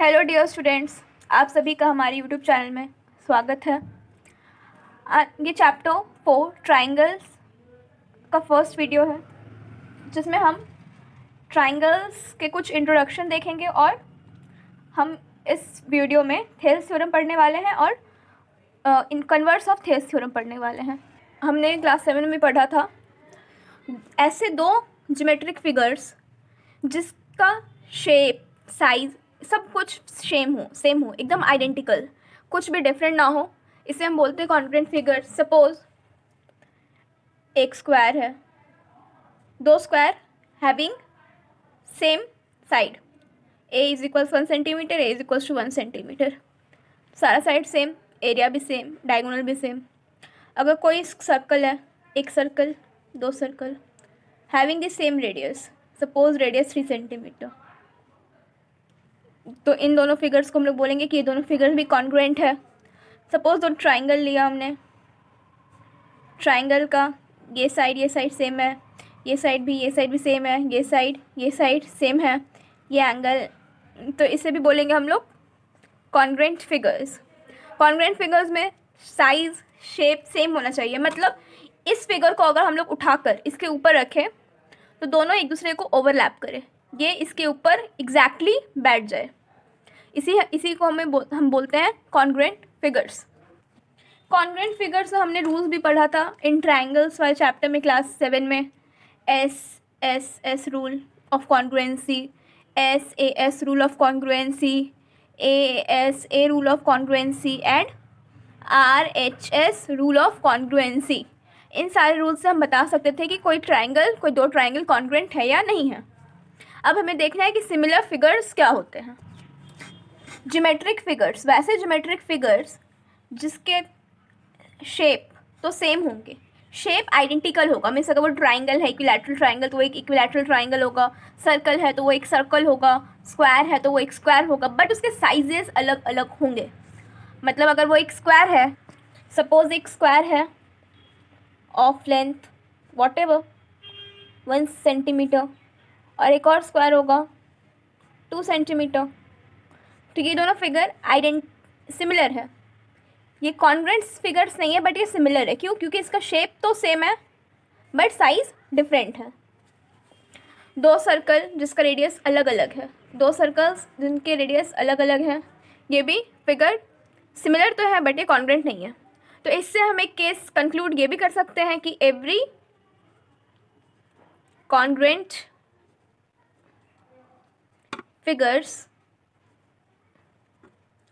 Hello dear students, आप सभी का हमारे यूट्यूब चैनल में स्वागत है। ये चैप्टर 4 ट्राइंगल्स का फर्स्ट वीडियो है, जिसमें हम ट्राइंगल्स के कुछ इंट्रोडक्शन देखेंगे और हम इस वीडियो में थेल्स थ्योरम पढ़ने वाले हैं और इन कन्वर्स ऑफ थेल्स थ्योरम पढ़ने वाले हैं। हमने क्लास 7 में पढ़ा था ऐसे दो ज्योमेट्रिक फिगर्स जिसका शेप, साइज़ सब कुछ सेम हो, एकदम आइडेंटिकल, कुछ भी डिफरेंट ना हो, इसे हम बोलते हैं कॉन्ग्रुएंट फिगर। सपोज एक स्क्वायर है, दो square having same side, a is equals 1 centimetre, a is equals to 1 centimetre, सारा साइड सेम, एरिया भी सेम, डायगोनल भी सेम। अगर कोई सर्कल है, एक सर्कल, दो circle having the same radius, suppose radius 3 centimetre, तो इन दोनों फिगर्स को हम लोग बोलेंगे कि ये दोनों फिगर्स भी कॉन्ग्रुएंट है। सपोज दो ट्राइंगल लिया हमने, ट्राइंगल का ये साइड सेम है, ये साइड भी सेम है, ये साइड सेम है, ये एंगल, तो इसे भी बोलेंगे हम लोग कॉन्ग्रुएंट फिगर्स। कॉन्ग्रुएंट फिगर्स में साइज, शेप सेम होना चाहिए। मतलब इस फिगर को अगर हम लोग उठाकर इसके ऊपर रखें तो दोनों एक दूसरे को ओवरलैप करें, ये इसके ऊपर एग्जैक्टली बैठ जाए, इसी को हम बोलते हैं कॉन्ग्रुएंट फिगर्स। कॉन्ग्रुएंट फिगर्स में हमने रूल्स भी पढ़ा था इन ट्राइंगल्स वाले चैप्टर में, क्लास 7 में। S rule of congruency, S rule of congruency, A rule of congruency and RHS rule of congruency. इन सारे रूल्स से हम बता सकते थे कि कोई दो ट्राइंगल कॉन्ग्रुएंट है या नहीं है। अब हमें देखना है कि सिमिलर फिगर्स क्या होते हैं। ज्योमेट्रिक फिगर्स, वैसे ज्योमेट्रिक फिगर्स जिसके शेप तो सेम होंगे, शेप आइडेंटिकल होगा। मीन्स अगर वो ट्राइंगल है, इक्विलैटरल ट्राइंगल, तो वो एक इक्विलैटरल ट्राइंगल होगा, सर्कल है तो वो एक सर्कल होगा, स्क्वायर है तो वो एक स्क्वायर होगा, बट उसके साइजेस अलग अलग होंगे। मतलब अगर वो एक स्क्वायर है, सपोज एक स्क्वायर है ऑफ लेंथ व्हाटएवर 1 सेंटीमीटर, और एक और स्क्वायर होगा 2 सेंटीमीटर, तो ये दोनों फिगर सिमिलर है। ये कॉन्ग्रुएंट फिगर्स नहीं है, बट ये सिमिलर है। क्यों? क्योंकि इसका शेप तो सेम है बट साइज डिफरेंट है। दो सर्कल जिसका रेडियस अलग अलग है, दो सर्कल्स जिनके रेडियस अलग अलग हैं, ये भी फिगर सिमिलर तो है बट ये कॉन्ग्रुएंट नहीं है। तो इससे हम एक केस कंक्लूड ये भी कर सकते हैं कि every congruent figures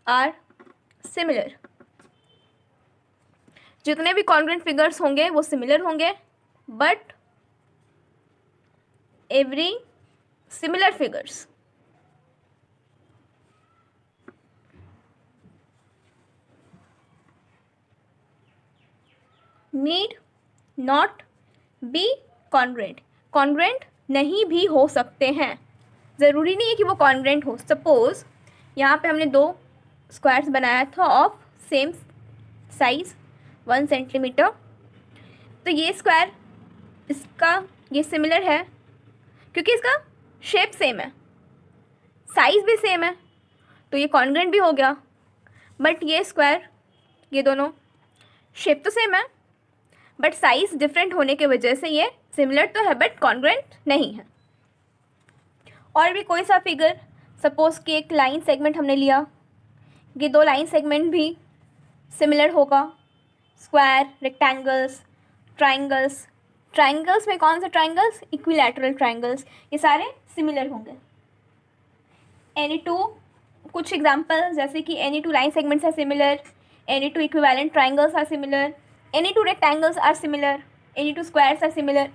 are similar. जितने भी कॉन्ग्रुएंट फिगर्स होंगे वो सिमिलर होंगे, but every similar figures need not be congruent. Congruent नहीं भी हो सकते हैं, ज़रूरी नहीं है कि वो कॉन्ग्रुएंट हो। सपोज यहाँ पे हमने दो स्क्वायर्स बनाया था ऑफ सेम साइज 1 सेंटीमीटर, तो ये स्क्वायर इसका ये सिमिलर है क्योंकि इसका शेप सेम है, साइज़ भी सेम है, तो ये कॉन्ग्रुएंट भी हो गया। बट ये स्क्वायर, ये दोनों शेप तो सेम है बट साइज़ डिफरेंट होने की वजह से ये सिमिलर तो है बट कॉन्ग्रुएंट नहीं है। और भी कोई सा फिगर, सपोज कि एक लाइन सेगमेंट हमने लिया, ये दो लाइन सेगमेंट भी सिमिलर होगा। स्क्वायर, रेक्टेंगल्स, ट्राइंगल्स, ट्राइंगल्स में कौन से ट्राइंगल्स? इक्विलैटरल ट्राइंगल्स, ये सारे सिमिलर होंगे। एनी टू, कुछ एग्जांपल जैसे कि any two line segments are similar, any two equivalent triangles are similar, any two rectangles are similar, any two squares are similar.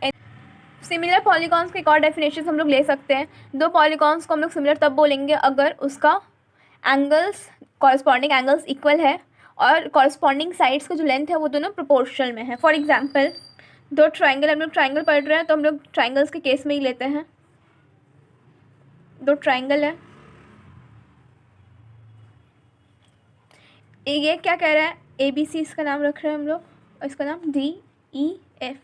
Similar polygons के एक और definition हम लोग ले सकते हैं। दो पॉलीगॉन्स को हम लोग सिमिलर तब बोलेंगे अगर उसका एंगल्स, कॉरस्पॉन्डिंग एंगल्स इक्वल है और कॉरस्पॉन्डिंग साइड्स का जो लेंथ है वो दोनों प्रोपोर्शनल में है। फॉर एग्जांपल दो ट्राइंगल, हम लोग ट्राइंगल पढ़ रहे हैं तो हम लोग ट्राइंगल्स के केस में ही लेते हैं। दो ट्राइंगल है, ये क्या कह रहा है? ABC इसका नाम रख रहे हैं हम लोग, और इसका नाम DEF।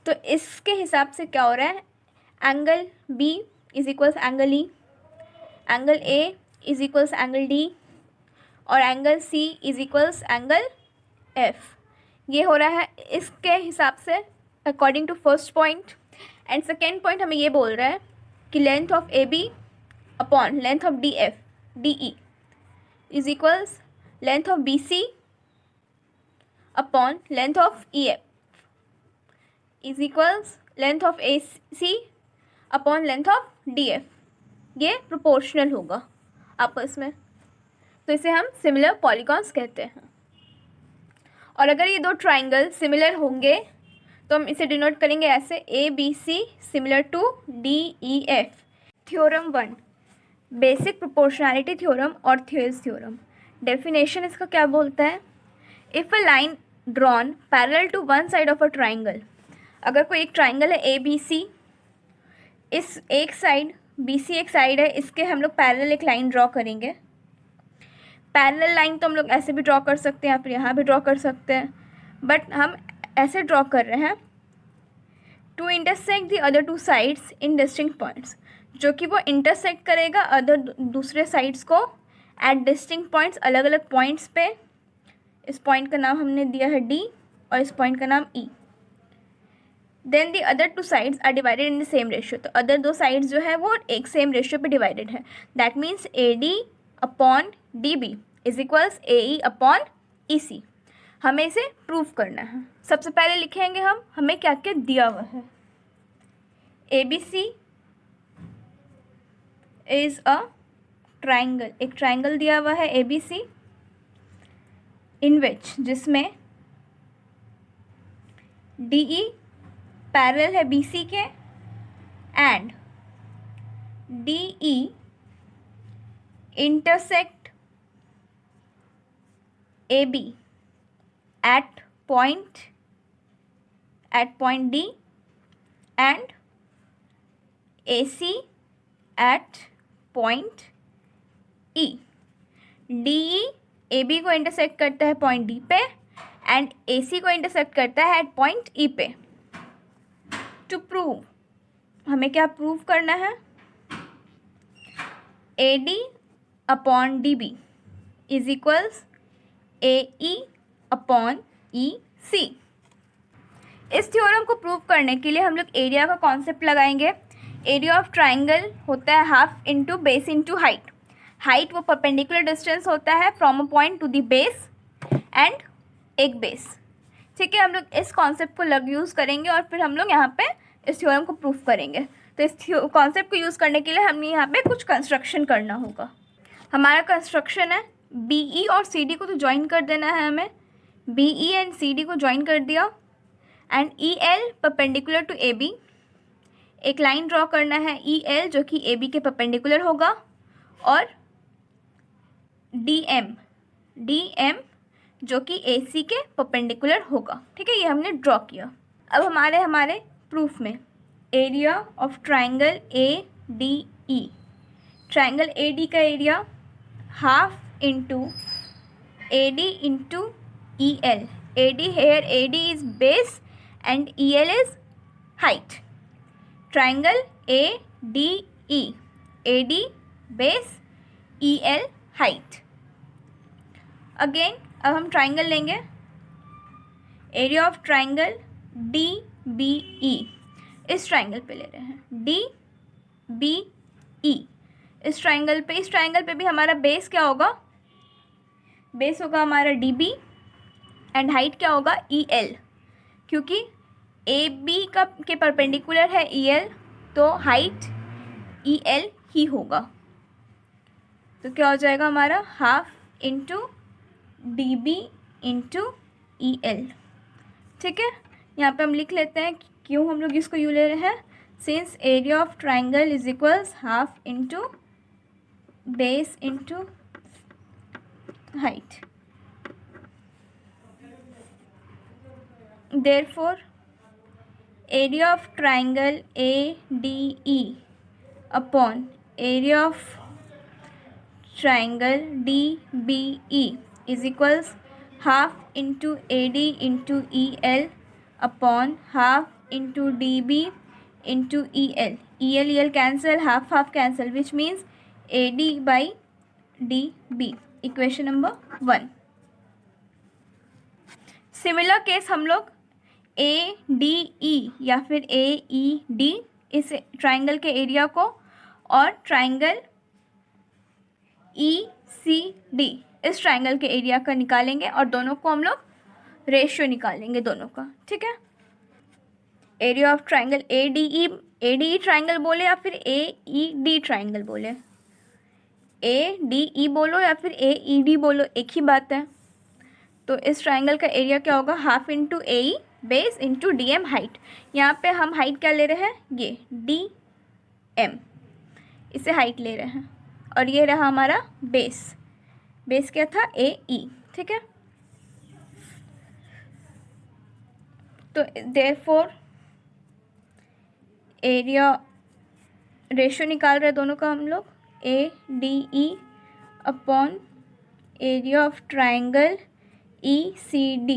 तो इसके हिसाब से क्या हो रहा है? Angle B is equals angle E, angle A is equals angle D और angle C is equals angle F. ये हो रहा है इसके हिसाब से according to first point. And second point हमें ये बोल रहा है कि length of A B upon length of D F D E is equals length of B C upon length of E F is equals length of A C upon length of D F. ये proportional होगा आपस में, तो इसे हम similar polygons कहते हैं। और अगर ये दो ट्राइंगल सिमिलर होंगे तो हम इसे डिनोट करेंगे ऐसे, A B C similar to D E F. Theorem 1, basic proportionality theorem और थ्योरिस थ्योरम। डेफिनेशन इसका क्या बोलता है? If a line drawn parallel to one side of a triangle, अगर कोई एक ट्राइंगल है ए बी सी, इस एक साइड बी सी एक साइड है, इसके हम लोग पैरेलल एक लाइन ड्रॉ करेंगे। पैरेलल लाइन तो हम लोग ऐसे भी ड्रॉ कर सकते हैं या फिर यहाँ भी ड्रॉ कर सकते हैं, बट हम ऐसे ड्रॉ कर रहे हैं to intersect the other two sides in distinct points, जो कि वो इंटरसेक्ट करेगा अदर दूसरे साइड्स को एट डिस्टिंक्ट पॉइंट्स, अलग अलग पॉइंट्स पे। इस पॉइंट का नाम हमने दिया है डी और इस पॉइंट का नाम E. Then the other two sides are divided in the same ratio, तो अदर दो साइड्स जो है वो एक सेम रेशियो पे डिवाइडेड है। That means A D upon D B is equals A E upon E C. हमें इसे प्रूव करना है। सबसे पहले लिखेंगे हम हमें क्या क्या दिया हुआ है। A B C is a triangle, एक ट्राइंगल दिया हुआ है A B C, in which जिसमें डी ई पैरेलल है बी सी के and D E intersect A B at point D and AC at point E। DE AB को intersect करता है पॉइंट D पे एंड AC को intersect करता है एट पॉइंट E पे। टू प्रूव, हमें क्या प्रूव करना है? AD upon DB is equals AE upon E C. इस थ्योरम को प्रूव करने के लिए हम लोग एरिया का कॉन्सेप्ट लगाएंगे। एरिया ऑफ ट्राइंगल होता है half into base into height. Height वो परपेंडिकुलर डिस्टेंस होता है from a point two the base and एक बेस। ठीक है, हम लोग इस कॉन्सेप्ट को यूज़ करेंगे और फिर हम लोग यहाँ पे इस थ्योरम को प्रूव करेंगे। तो इस कॉन्सेप्ट को यूज़ करने के लिए हमें यहाँ पे कुछ कंस्ट्रक्शन करना होगा। हमारा कंस्ट्रक्शन है बी ई और सी डी को तो ज्वाइन कर देना है हमें। B E and C D को ज्वाइन कर दिया and E L perpendicular to A B, एक लाइन ड्रॉ करना है ई एल जो कि ए बी के परपेंडिकुलर होगा, और डी एम जो कि ए सी के परपेंडिकुलर होगा। ठीक है, ये हमने ड्रॉ किया। अब हमारे प्रूफ में area of triangle A D E, triangle A D का area half into A D into EL. AD here, AD is base and EL is height. Triangle ADE. AD base, EL height. Again, अब हम triangle लेंगे। Area of triangle DBE, इस triangle पे ले रहे हैं DBE। इस ट्राइंगल पे भी हमारा बेस क्या होगा? बेस होगा हमारा DB एंड हाइट क्या होगा? EL, क्योंकि AB के परपेंडिकुलर है EL, तो हाइट EL ही होगा। तो क्या हो जाएगा हमारा? Half into DB into EL। ठीक है, यहाँ पे हम लिख लेते हैं क्यों हम लोग इसको यू ले रहे हैं। Since area of triangle is equals half into base into height. Therefore, area of triangle ADE upon area of triangle DBE is equals half into AD into EL upon half into DB into EL. EL cancel, half cancel, which means AD by DB, equation number 1। Similar case हम लोग ADE या फिर AED, इस triangle के area को, और triangle ECD इस triangle के एरिया का निकालेंगे, और दोनों को हम लोग रेशियो निकालेंगे दोनों का, ठीक है। Area of triangle ADE triangle बोले या फिर AED ट्राइंगल बोले, ADE बोलो या फिर AED बोलो, एक ही बात है। तो इस ट्राइंगल का एरिया क्या होगा, half into AE base into DM height. यहाँ पे हम हाइट क्या ले रहे हैं, ये DM, इसे हाइट ले रहे हैं, और ये रहा हमारा बेस क्या था, AE, ठीक है। तो देयरफॉर एरिया रेशियो निकाल रहे हैं दोनों का हम लोग, ADE upon area of triangle ECD,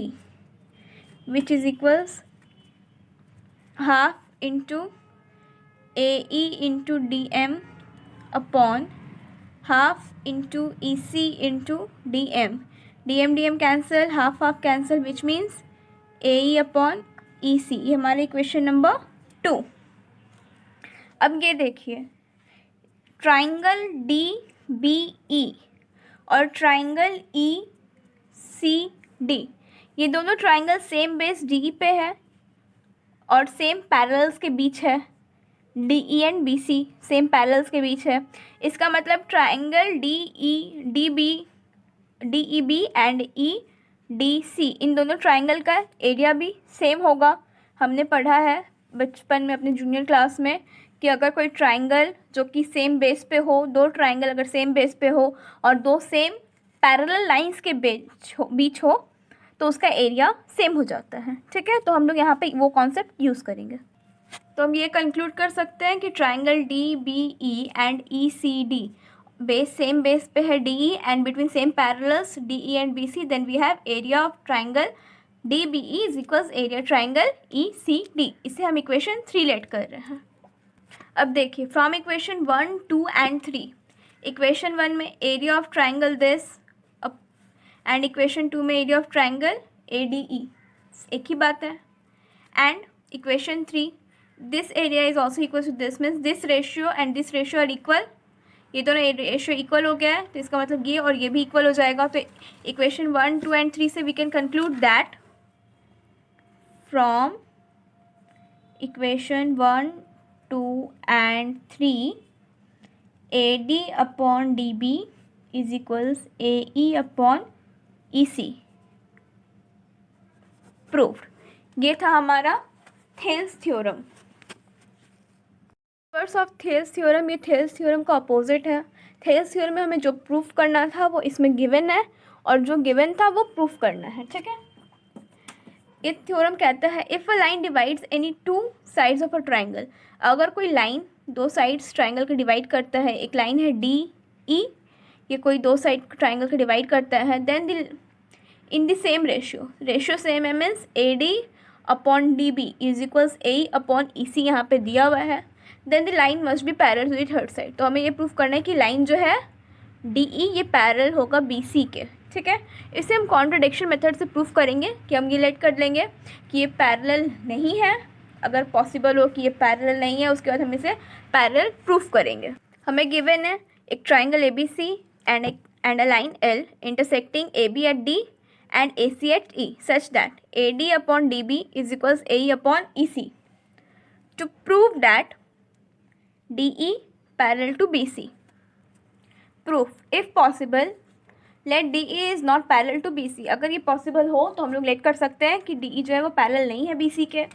which is equals half into AE into DM upon half into EC into DM। DM cancel, half cancel, which means AE upon EC। ये हमारा equation number 2। अब ये देखिए, triangle DBE और triangle ECD, ये दोनों triangle same base DE पे है और सेम पैरेलल्स के बीच है। DE and BC same parallels के बीच है। इसका मतलब ट्राइंगल DEB एंड EDC, इन दोनों ट्राइंगल का एरिया भी सेम होगा। हमने पढ़ा है बचपन में अपने जूनियर क्लास में कि अगर कोई ट्राइंगल जो कि सेम बेस पे हो, दो ट्राइंगल अगर सेम बेस पे हो और दो सेम पैरेलल लाइंस के बीच हो तो उसका एरिया सेम हो जाता है, ठीक है। तो हम लोग यहाँ पे वो कॉन्सेप्ट यूज़ करेंगे। तो हम ये कंक्लूड कर सकते हैं कि triangle DBE and ECD same base पे है DE and between same parallels DE and BC, then we have area of triangle DBE is equals area triangle ECD। इसे हम इक्वेशन 3 लेट कर रहे हैं। अब देखिए, फ्रॉम इक्वेशन 1, 2 एंड 3, इक्वेशन 1 में area of triangle this and equation 2 में area of triangle ADE, एक ही बात है। And equation 3, this area is also equal to this, means this ratio and this ratio are equal. ये दोनों ratio equal हो गया है, तो इसका मतलब ये और ये भी इक्वल हो जाएगा। तो इक्वेशन 1, 2 एंड 3 से we can conclude that from equation 1, 2 and 3 AD upon DB is equals AE upon EC proved. ये था हमारा Thales theorem. Converse of Thales theorem, ये थेल्स थ्योरम का अपोजिट है। थेल्स थ्योरम में हमें जो प्रूफ करना था वो इसमें गिवन है, और जो गिवन था वो प्रूफ करना है, ठीक है। ये थ्योरम कहता है if a line divides any 2 sides of a triangle, अगर कोई लाइन दो साइड्स ट्राइंगल के डिवाइड करता है, एक लाइन है DE, ये कोई दो साइड ट्राइंगल के डिवाइड करता है, then in the same ratio same है, means AD upon DB is equals AE upon EC यहाँ पे दिया हुआ है, then the line must be parallel to the third side. तो हमें ये प्रूफ करना है कि लाइन जो है DE ये पैरेलल होगा BC के, ठीक है। इसे हम कॉन्ट्रडिक्शन मेथड से प्रूफ करेंगे कि हम ये लेट कर लेंगे कि ये पैरेलल नहीं है। अगर पॉसिबल हो कि ये पैरेलल नहीं है, उसके बाद हम इसे पैरेलल प्रूफ करेंगे। हमें गिवन है एक triangle ABC and a line L intersecting AB at D and AC at E such that AD upon DB is equals AE upon EC। To prove that DE parallel to BC, proof if possible let DE is not parallel to BC। अगर ये possible हो तो हम लोग late कर सकते हैं कि DE जो है वो पैरेलल नहीं है BC के।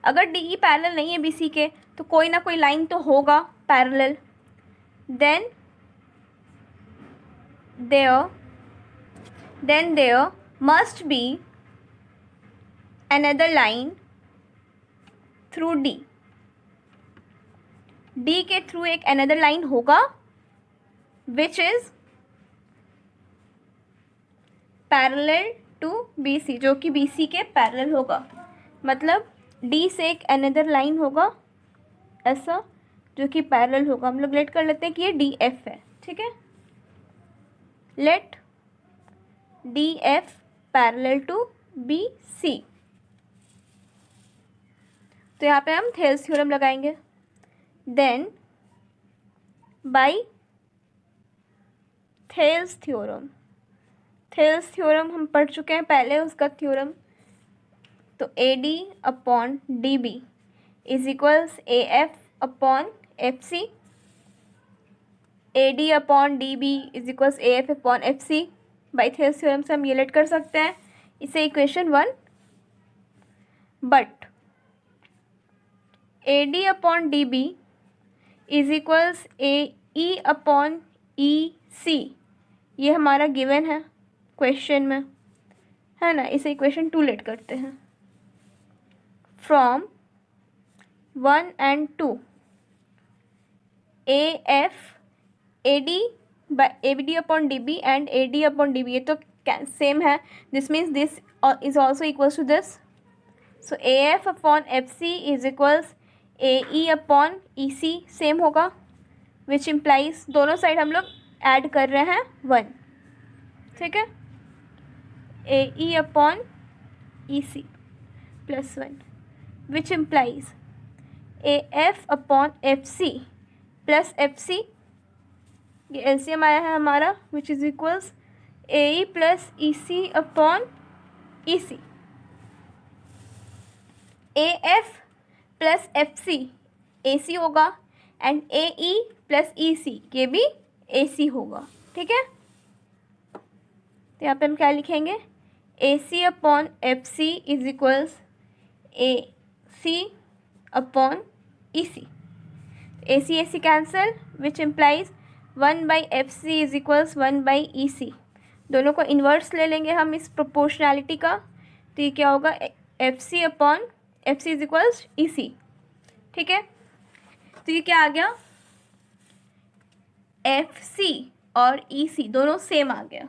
अगर DE पैरेलल नहीं है BC के तो कोई ना कोई लाइन तो होगा parallel, then there must be another line through D के थ्रू एक another line होगा which is parallel to BC, जो कि BC के पैरेलल होगा। मतलब D से एक अनदर लाइन होगा ऐसा जो कि पैरेलल होगा। हम लोग लेट कर लेते हैं कि ये DF है, ठीक है। Let D F parallel to B C. तो यहाँ पे हम थेल्स थ्योरम लगाएंगे। Then by Thales theorem, Thales theorem हम पढ़ चुके हैं पहले उसका थ्योरम। तो A D upon D B is equals A F upon F C. A D upon D B is equals A F upon F C. By Thales theorem से हम ये लेट कर सकते हैं इसे equation 1। But A D upon D B is equals A E upon E C, ये हमारा given है क्वेश्चन में, है ना। इसे इक्वेशन 2 लेट करते हैं। From 1 and 2 A F A D upon D B and A D upon D B, ये तो सेम है। This means this is also equals to this. So A F upon F C is equals A E upon E C, same होगा। Which implies दोनों side हम लोग add कर रहे हैं 1, ठीक है। A E upon E C plus 1 which implies A F upon F C plus F C, ये एलसीएम आया है हमारा, which is equals A E plus E C upon E C. A F plus F C A C होगा and A E plus E C ये भी ए C होगा, ठीक है। तो यहाँ पे हम क्या लिखेंगे, A C upon F C is equals A C upon E C. A C cancel which implies 1/FC is equals 1/EC। दोनों को इन्वर्स ले लेंगे हम इस प्रोपोर्शनैलिटी का, तो ये क्या होगा, FC upon FC is equals EC, ठीक है। तो ये क्या आ गया, FC और EC दोनों सेम आ गया,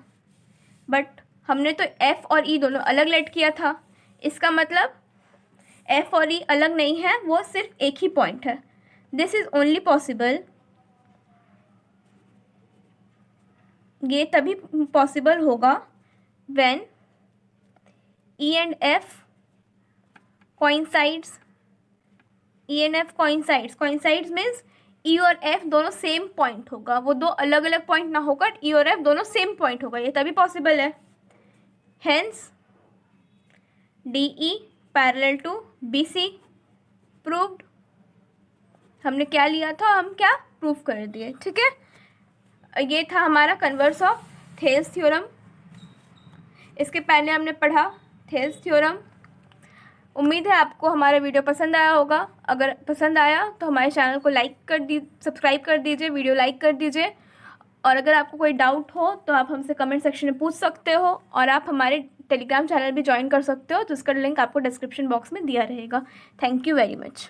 बट हमने तो F और E दोनों अलग लेट किया था। इसका मतलब F और E अलग नहीं है, वो सिर्फ एक ही पॉइंट है। दिस इज ओनली पॉसिबल, ये तभी पॉसिबल होगा when E and F coincides। E and F coincides means E और F दोनों सेम पॉइंट होगा, वो दो अलग अलग पॉइंट ना होकर E और F दोनों सेम पॉइंट होगा, ये तभी पॉसिबल है। Hence DE parallel to BC proved. हमने क्या लिया था, हम क्या प्रूव कर दिए, ठीक है। ये था हमारा कन्वर्स ऑफ थेल्स थ्योरम। इसके पहले हमने पढ़ा थेल्स थ्योरम। उम्मीद है आपको हमारा वीडियो पसंद आया होगा। अगर पसंद आया तो हमारे चैनल को सब्सक्राइब कर दीजिए, वीडियो लाइक कर दीजिए। और अगर आपको कोई डाउट हो तो आप हमसे कमेंट सेक्शन में पूछ सकते हो, और आप हमारे टेलीग्राम चैनल भी ज्वाइन कर सकते हो, जिसका लिंक आपको डिस्क्रिप्शन बॉक्स में दिया रहेगा। Thank you very much.